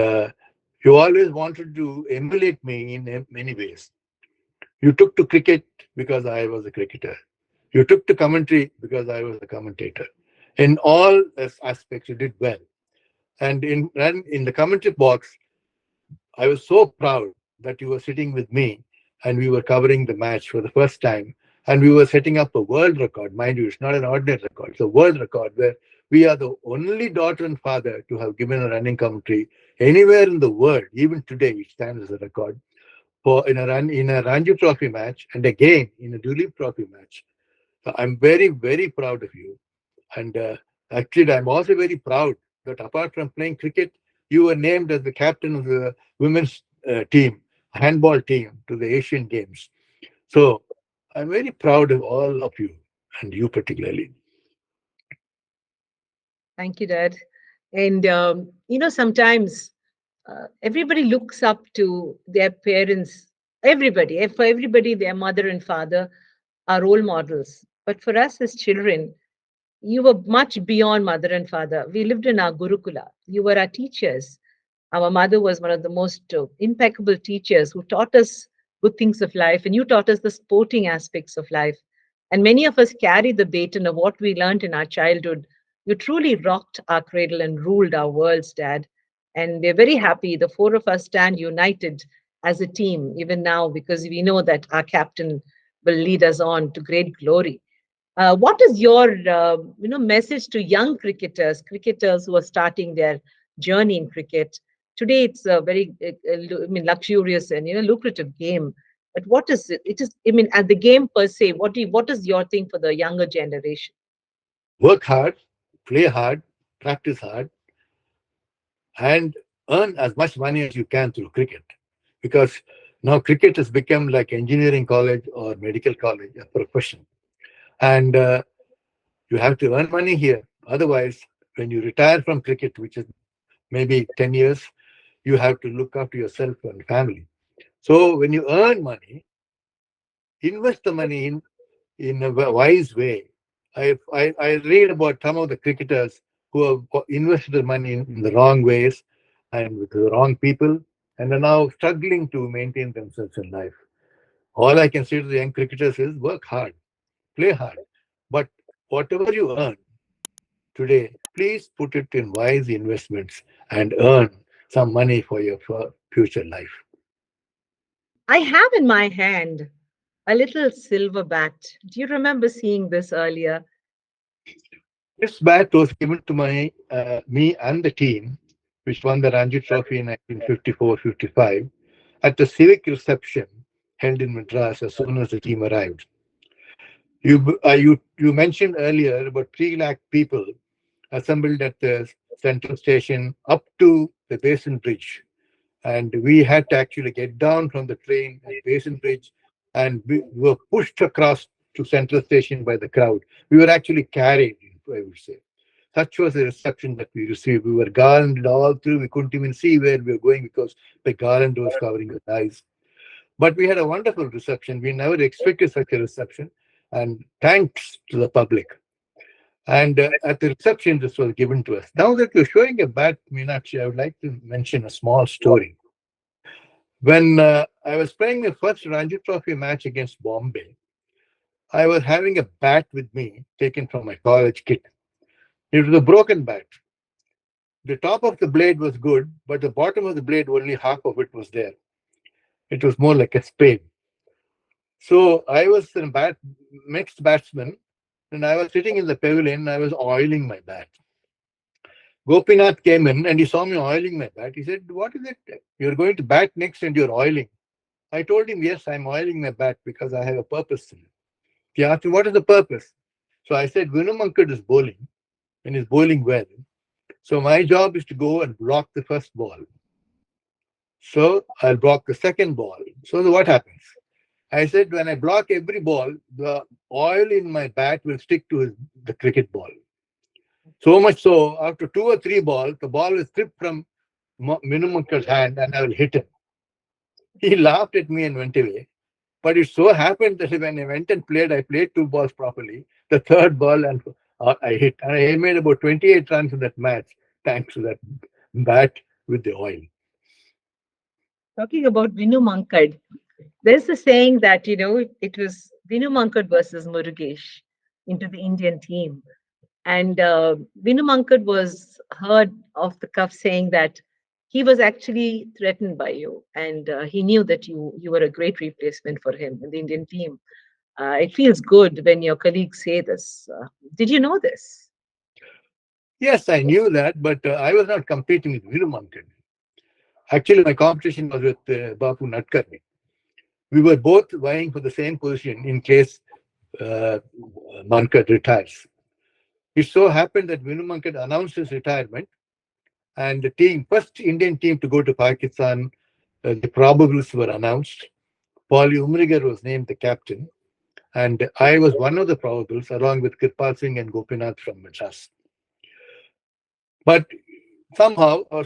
you always wanted to emulate me in many ways. You took to cricket because I was a cricketer. You took to commentary because I was a commentator. In all aspects, you did well. And in the commentary box, I was so proud that you were sitting with me and we were covering the match for the first time. And we were setting up a world record. Mind you, it's not an ordinary record, it's a world record where we are the only daughter and father to have given a running commentary anywhere in the world. Even today, it stands as a record for in a Ranji Trophy match and again in a Dulip Trophy match. So I'm very, very proud of you. And actually, I'm also very proud that apart from playing cricket, you were named as the captain of the women's team, handball team, to the Asian Games. So I'm very proud of all of you, and you particularly.
Thank you, Dad. And sometimes everybody looks up to their parents. Everybody, for everybody, their mother and father are role models. But for us as children, you were much beyond mother and father. We lived in our Gurukula. You were our teachers. Our mother was one of the most impeccable teachers who taught us good things of life, and you taught us the sporting aspects of life. And many of us carry the baton of what we learned in our childhood. You truly rocked our cradle and ruled our worlds, Dad. And we're very happy the four of us stand united as a team, even now, because we know that our captain will lead us on to great glory. What is your message to young cricketers who are starting their journey in cricket? Today, it's a very luxurious and lucrative game. But what is it? It is, I mean, at the game per se. What is your thing for the younger generation?
Work hard, play hard, practice hard, and earn as much money as you can through cricket. Because now cricket has become like engineering college or medical college, a profession. And you have to earn money here. Otherwise, when you retire from cricket, which is maybe 10 years, you have to look after yourself and family. So when you earn money, invest the money in a wise way. I read about some of the cricketers who have invested their money in the wrong ways and with the wrong people. and are now struggling to maintain themselves in life. All I can say to the young cricketers is work hard, play hard, but whatever you earn today, please put it in wise investments and earn some money for your future life.
I have in my hand a little silver bat. Do you remember seeing this earlier?
This bat was given to me and the team, which won the Ranji Trophy in 1954-55, at the civic reception held in Madras as soon as the team arrived. You mentioned earlier about 3 lakh people assembled at the central station up to the Basin Bridge. And we had to actually get down from the train at Basin Bridge, and we were pushed across to central station by the crowd. We were actually carried, I would say. Such was the reception that we received. We were garlanded all through. We couldn't even see where we were going because the garland was covering our eyes. But we had a wonderful reception. We never expected such a reception. And thanks to the public. And at the reception, this was given to us. Now that you're showing a bat, Meenakshi, I would like to mention a small story. When I was playing my first Ranji Trophy match against Bombay, I was having a bat with me taken from my college kit. It was a broken bat. The top of the blade was good, but the bottom of the blade, only half of it was there. It was more like a spade. So I was a mixed batsman, and I was sitting in the pavilion. I was oiling my bat. Gopinath came in and he saw me oiling my bat. He said, "What is it? You're going to bat next and you're oiling." I told him, "Yes, I'm oiling my bat because I have a purpose." He asked me, "What is the purpose?" So I said, "Venumankad is bowling and is bowling well. So my job is to go and block the first ball. So I'll block the second ball." So what happens? I said, when I block every ball, the oil in my bat will stick to the cricket ball. So much so, after 2 or 3 balls, the ball will slip from Venumankar's hand and I will hit him. He laughed at me and went away. But it so happened that when I went and played, I played 2 balls properly. The third ball and I hit. And I made about 28 runs in that match thanks to that bat with the oil.
Talking about Vinu Mankad, there's a saying that, it was Vinu Mankad versus Murugesh into the Indian team. And Vinu Mankad was heard off the cuff saying that he was actually threatened by you, and he knew that you were a great replacement for him in the Indian team. It feels good when your colleagues say this. Did you know this?
Yes, I knew that, but I was not competing with Venumankan. Actually, my competition was with Bapu Nadkarni. We were both vying for the same position in case uh, Mankad retires. It so happened that Vinu Mankad announced his retirement, and the first Indian team to go to Pakistan, the probables were announced. Paulie Umrigar was named the captain, and I was one of the probables along with Kirpal Singh and Gopinath from Madras. But somehow or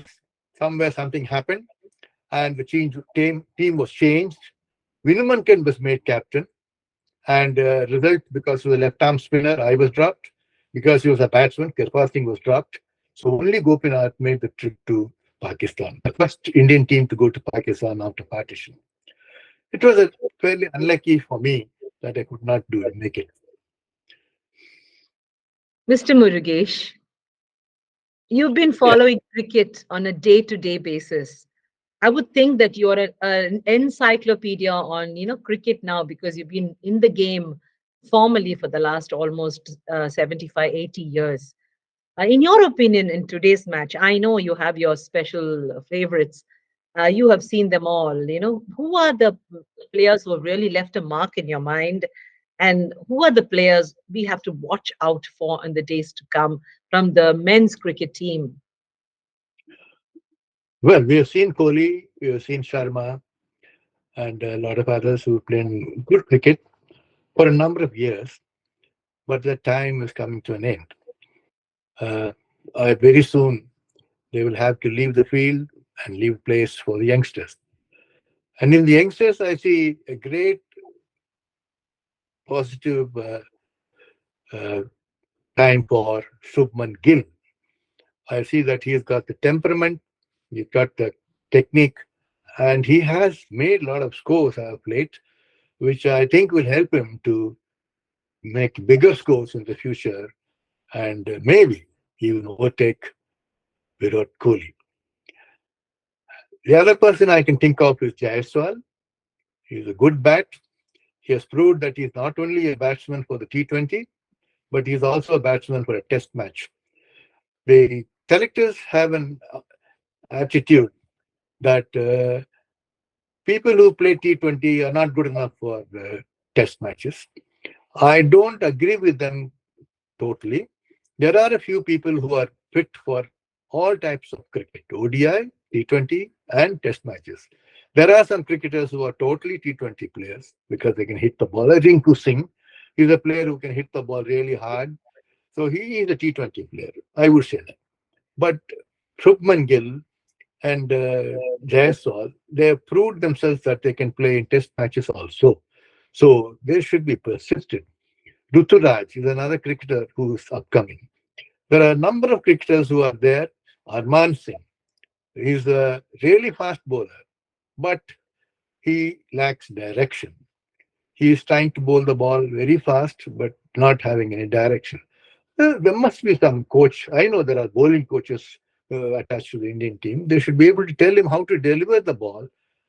somewhere something happened, and the team was changed. Vinumankan was made captain, and result, because he was a left arm spinner, I was dropped. Because he was a batsman, Kirpal Singh was dropped. So only Gopinath made the trip to Pakistan, the first Indian team to go to Pakistan after partition. It was a fairly unlucky for me that I could not make it.
Mr. Murugesh, you've been
Yes.
following cricket on a day to day basis. I would think that you're an encyclopedia on cricket now because you've been in the game formally for the last almost 75, 80 years. In your opinion, in today's match, I know you have your special favorites. You have seen them all. Who are the players who have really left a mark in your mind, and who are the players we have to watch out for in the days to come from the men's cricket team?
Well, we have seen Kohli, we have seen Sharma, and a lot of others who played good cricket for a number of years, but that time is coming to an end. Uh, very soon, they will have to leave the field and leave place for the youngsters. And in the youngsters, I see a great positive uh, time for Shubman Gill. I see that he's got the temperament, he's got the technique, And he has made a lot of scores of late, which I think will help him to make bigger scores in the future and maybe even overtake Virat Kohli. The other person I can think of is Jaiswal. He's a good bat. He has proved that he's not only a batsman for the T20, but he's also a batsman for a test match. The selectors have an attitude that people who play T20 are not good enough for test matches. I don't agree with them totally. There are a few people who are fit for all types of cricket, ODI, T20, and test matches. There are some cricketers who are totally T20 players because they can hit the ball. Rinku Singh is a player who can hit the ball really hard. So he is a T20 player. I would say that. But Shubman Gill and Jaiswal, they have proved themselves that they can play in test matches also. So they should be persistent. Ruturaj is another cricketer who is upcoming. There are a number of cricketers who are there. Arman Singh, he's a really fast bowler, but he lacks direction. He is trying to bowl the ball very fast, but not having any direction. There must be some coach. I know there are bowling coaches attached to the Indian team. They should be able to tell him how to deliver the ball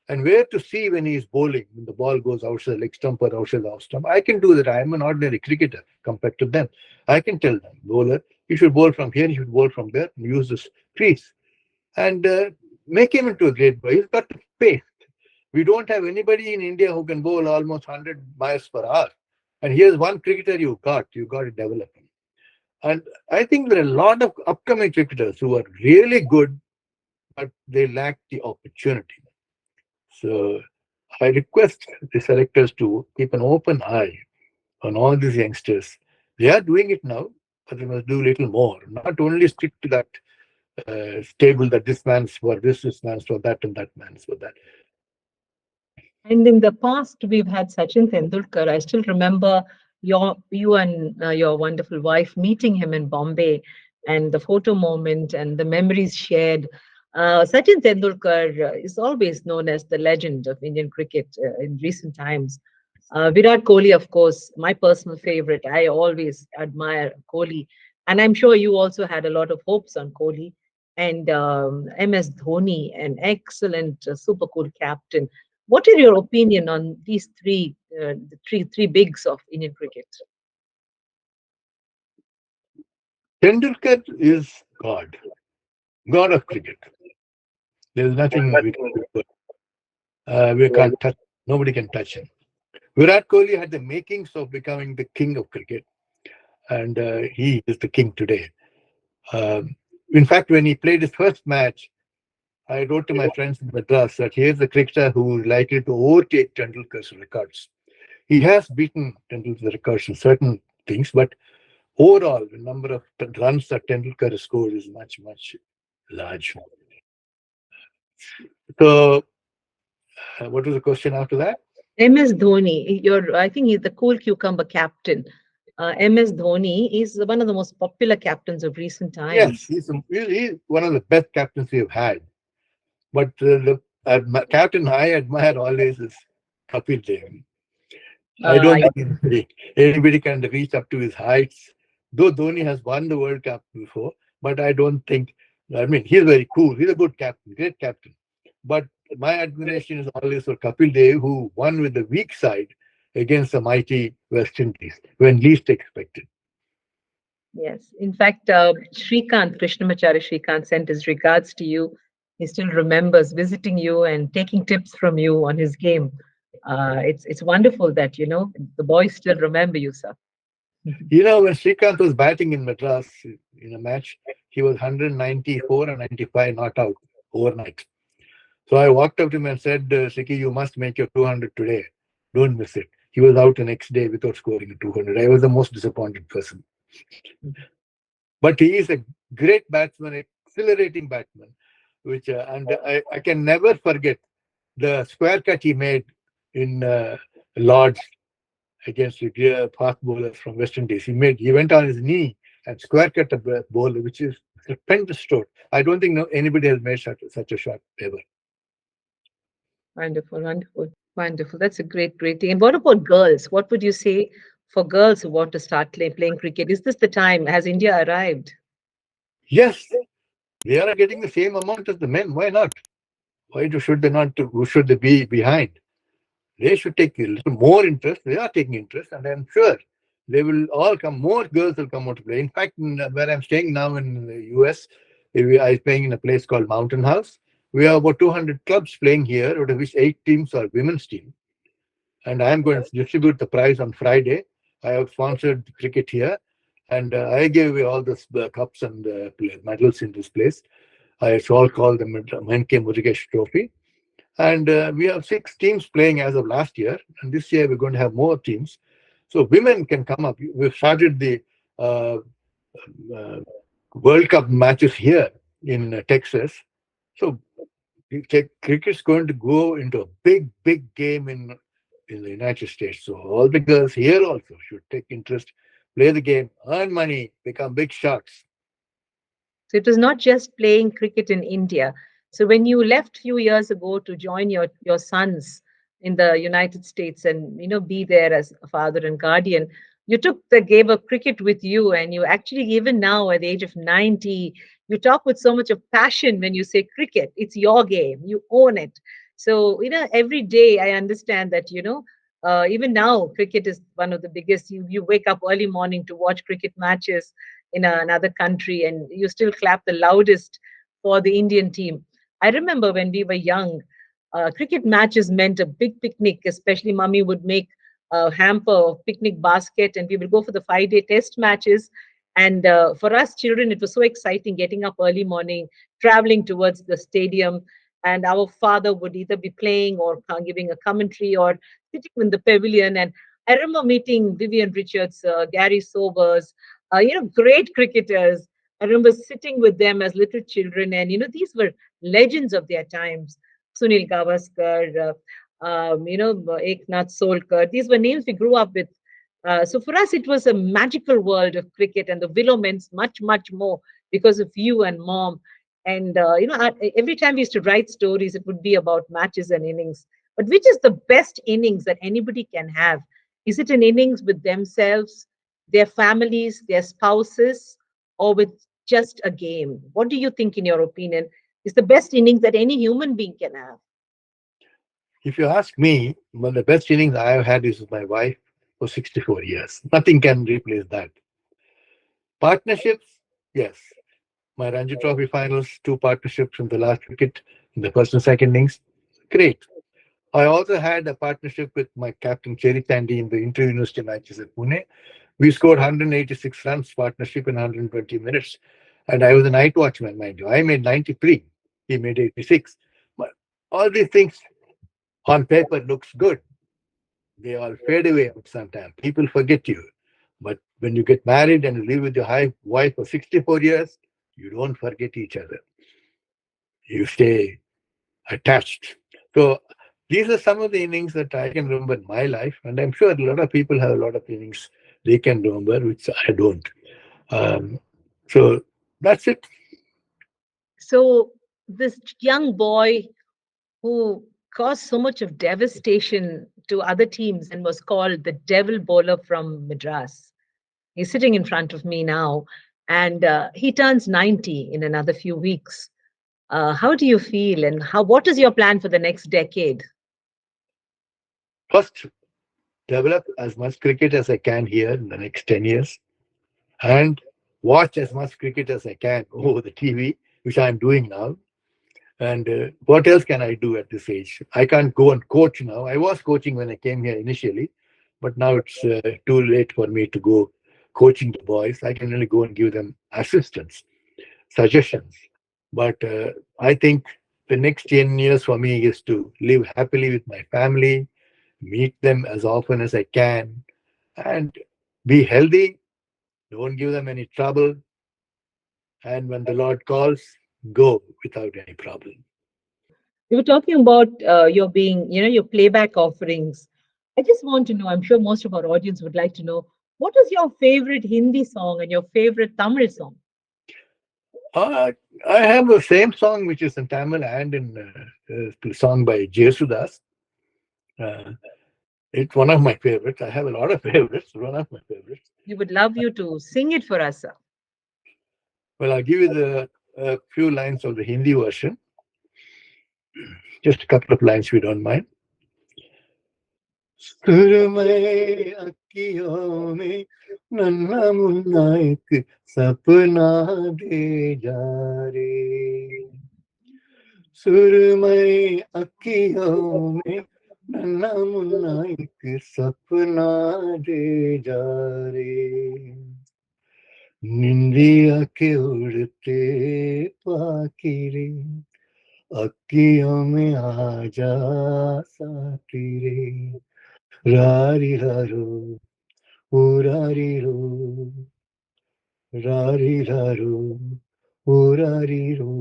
and where to see when he is bowling, when the ball goes outside the leg stump or outside the off stump. I can do that. I am an ordinary cricketer compared to them. I can tell them, bowler, you should bowl from here, you should bowl from there, and use this crease. And make him into a great bowler. He's got the pace. We don't have anybody in India who can bowl almost 100 miles per hour. And here's one cricketer you got to develop him. And I think there are a lot of upcoming cricketers who are really good, but they lack the opportunity. So I request the selectors to keep an open eye on all these youngsters. They are doing it now, but they must do a little more. Not only stick to that stable that this man's for this man's for that, and that man's for that.
And in the past, we've had Sachin Tendulkar. I still remember you and your wonderful wife meeting him in Bombay, and the photo moment and the memories shared. Sachin Tendulkar is always known as the legend of Indian cricket in recent times. Virat Kohli, of course, my personal favorite. I always admire Kohli, and I'm sure you also had a lot of hopes on Kohli. And MS Dhoni, an excellent, super cool captain. What is your opinion on these the three bigs of Indian cricket?
Tendulkar is God of cricket. There's nothing we can do. We can't touch. Nobody can touch him. Virat Kohli had the makings of becoming the king of cricket, and he is the king today. In fact, when he played his first match, I wrote to my friends in Madras that here's the cricketer who is likely to overtake Tendulkar's records. He has beaten Tendulkar's records in certain things, but overall, the number of runs that Tendulkar has scored is much, much large. So, what was the question after that?
MS Dhoni, I think he's the cool cucumber captain. MS Dhoni is one of the most popular captains of recent
Yes,
times.
he's one of the best captains we've had. But the captain I admire always is Kapil Dev. I
Uh,
don't think anybody can reach up to his heights. Though Dhoni has won the World Cup before, but I don't think. I mean, he's very cool. He's a good captain, great captain. But my admiration is always for Kapil Dev, who won with the weak side against the mighty West Indies when least expected.
Yes. In fact, Shrikant, Krishnamacharya Shrikant sent his regards to you. He still remembers visiting you and taking tips from you on his game. It's wonderful that, the boys still remember you, sir.
When Srikanth was batting in Madras in a match, he was 194 and 95 not out overnight. So I walked up to him and said, Siki, you must make your 200 today. Don't miss it. He was out the next day without scoring a 200. I was the most disappointed person. But he is a great batsman, exhilarating batsman, and I can never forget the square cut he made in Lords against the fast bowlers from West Indies. He went on his knee and square cut a bowler, which is a tremendous stroke. I don't think anybody has made such a shot ever.
Wonderful, wonderful, wonderful. That's a great, great thing. And what about girls? What would you say for girls who want to start playing cricket? Is this the time? Has India arrived?
Yes, they are getting the same amount as the men. Why not? Should they not? Should they be behind? They should take a little more interest. They are taking interest, and I'm sure they will all come. More girls will come out to play. In fact, where I'm staying now in the US, I'm staying in a place called Mountain House. We have about 200 clubs playing here, out of which 8 teams are women's team. And I am going to distribute the prize on Friday. I have sponsored cricket here, and I gave away all the cups and medals in this place. It's all called the MK Murugesh Trophy. And we have 6 teams playing as of last year, and this year we're going to have more teams. So women can come up. We've started the uh, uh, World Cup matches here in Texas. So cricket's going to go into a big, big game in the United States. So all the girls here also should take interest, play the game, earn money, become big shots.
So it was not just playing cricket in India. So when you left few years ago to join your sons in the United States and be there as a father and guardian, you took the game of cricket with you, and you actually even now at the age of 90, you talk with so much of passion when you say cricket. It's your game. You own it. So every day I understand that even now cricket is one of the biggest. You wake up early morning to watch cricket matches in another country, and you still clap the loudest for the Indian team. I remember when we were young, cricket matches meant a big picnic, especially mummy would make a hamper of picnic basket, and we would go for the 5-day test matches. And for us children, it was so exciting getting up early morning, traveling towards the stadium. And our father would either be playing or giving a commentary or sitting in the pavilion. And I remember meeting Vivian Richards, Gary Sobers, great cricketers. I remember sitting with them as little children, and these were legends of their times. Sunil Gavaskar, Eknath Solkar. These were names we grew up with. So for us, it was a magical world of cricket, and the willow meant much, much more because of you and mom. And every time we used to write stories, it would be about matches and innings. But which is the best innings that anybody can have? Is it an innings with themselves, their families, their spouses, or with just a game? What do you think, in your opinion, is the best innings that any human being can have?
If you ask me, one of the best innings I have had is with my wife for 64 years. Nothing can replace that. Partnerships, yes. My Ranji Trophy finals, 2 partnerships in the last wicket in the first and second innings. Great. I also had a partnership with my captain Cherry Tandy in the inter-university matches at Pune. We scored 186 runs partnership in 120 minutes. And I was a night watchman, mind you. I made 93. He made 86. But all these things on paper looks good. They all fade away at some time. People forget you. But when you get married and live with your wife for 64 years, you don't forget each other. You stay attached. So these are some of the innings that I can remember in my life, and I'm sure a lot of people have a lot of innings they can remember, which I don't. Um, so that's it.
So this young boy who caused so much of devastation to other teams and was called the devil bowler from Madras. He's sitting in front of me now, and he turns 90 in another few weeks. How do you feel, and what is your plan for the next decade?
First, develop as much cricket as I can here in the next 10 years and watch as much cricket as I can over the TV, which I'm doing now. And what else can I do at this age? I can't go and coach now. I was coaching when I came here initially, but now it's too late for me to go coaching the boys. I can only go and give them assistance, suggestions. But I think the next 10 years for me is to live happily with my family, meet them as often as I can, and be healthy. Don't give them any trouble. And when the Lord calls, go without any problem.
We were talking about your being, your playback offerings. I just want to know, I'm sure most of our audience would like to know, what is your favorite Hindi song and your favorite Tamil song?
Uh, I have the same song which is in Tamil and in song by Jesudas. Uh, it's one of my favorites. I have a lot of favorites. One of my favorites.
We would love you to sing it for us, sir.
Well, I'll give you the a few lines of the Hindi version. Just a couple of lines, if you don't mind. सुरमय अखियों में नन्हा मुन्ना एक सपना दे जा रे सुरमय अखियों में नन्हा मुन्ना एक सपना दे जा रे निंदिया के उड़ते पाखिरे अखियों में आ जा साथी रे रारी रारो ऊरारी रो रारी रारो ऊरारी रो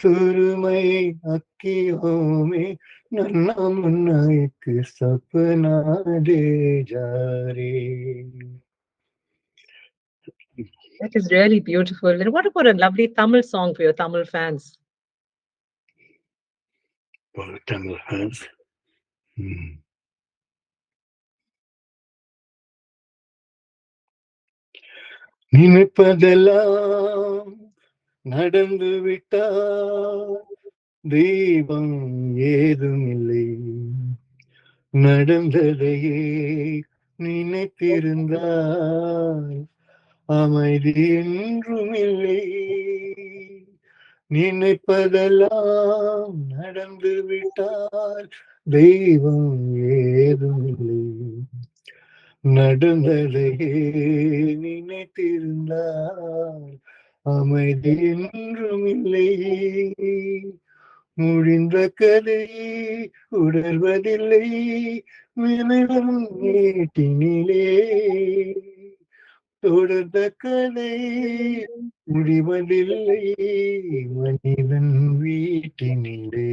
सुरमई अखियों में नन्हा मुन्ना एक सपना दे जा रे.
That is really beautiful. And what about a lovely Tamil song for your Tamil fans?
For Tamil fans. நினைப்பதெல்லாம் நடந்து விட்டால் தெய்வம் ஏதும் இல்லை நடந்ததையே நினைத்திருந்தால் அமைதி என்றும் இல்லை நினைப்பதெல்லாம் நடந்து விட்டால் தெய்வம் ஏதும் இல்லை நடந்ததையே நினைத்திருந்தால் அமைதி என்றும் இல்லை முடிந்த கதையை உணர்வதில்லை வினைவன் ஏட்டினிலே தொடர்ந்த கதை முடிவதில்லை மனிதன் வீட்டினிலே.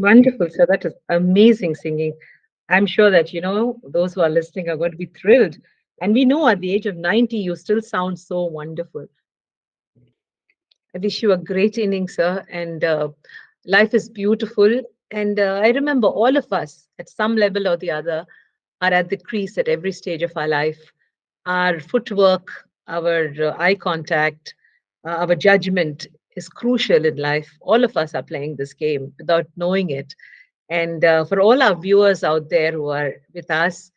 Wonderful, sir. That is amazing singing. I'm sure that, those who are listening are going to be thrilled. And we know at the age of 90, you still sound so wonderful. I wish you a great innings, sir. And life is beautiful. And I remember all of us at some level or the other are at the crease at every stage of our life. Our footwork, our eye contact, our judgment is crucial in life. All of us are playing this game without knowing it. And for all our viewers out there who are with us,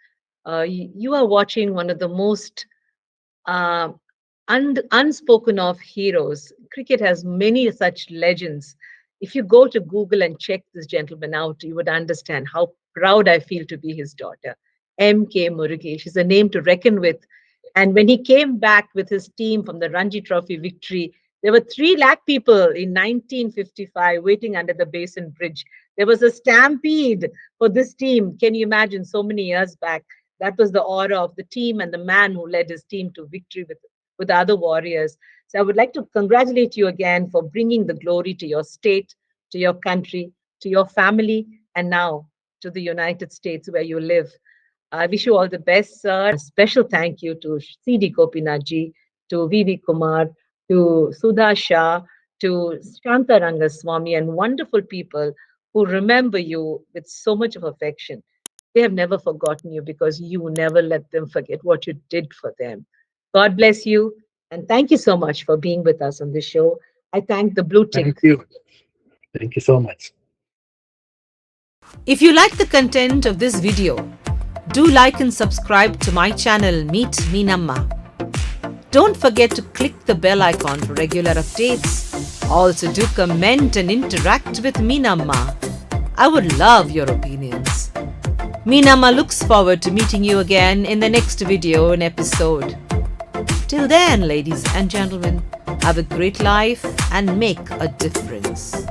you are watching one of the most uh, unspoken of heroes. Cricket has many such legends. If you go to Google and check this gentleman out, you would understand how proud I feel to be his daughter. MK Murugesh is a name to reckon with. And when he came back with his team from the Ranji Trophy victory, there were 3 lakh people in 1955 waiting under the Basin Bridge. There was a stampede for this team. Can you imagine so many years back? That was the aura of the team and the man who led his team to victory with other warriors. So I would like to congratulate you again for bringing the glory to your state, to your country, to your family, and now to the United States where you live. I wish you all the best, sir. A special thank you to C.D. Gopinathji, to V.V. Kumar, to Sudha Shah, to Shanta Rangaswamy, and wonderful people who remember you with so much of affection. They have never forgotten you because you never let them forget what you did for them. God bless you. And thank you so much for being with us on this show. I thank the Blue Tick.
Thank you. Thank you so much.
If you like the content of this video, do like and subscribe to my channel, Meet Meenamma. Don't forget to click the bell icon for regular updates. Also do comment and interact with Meenamma. I would love your opinions. Meenamma looks forward to meeting you again in the next video and episode. Till then, ladies and gentlemen, have a great life and make a difference.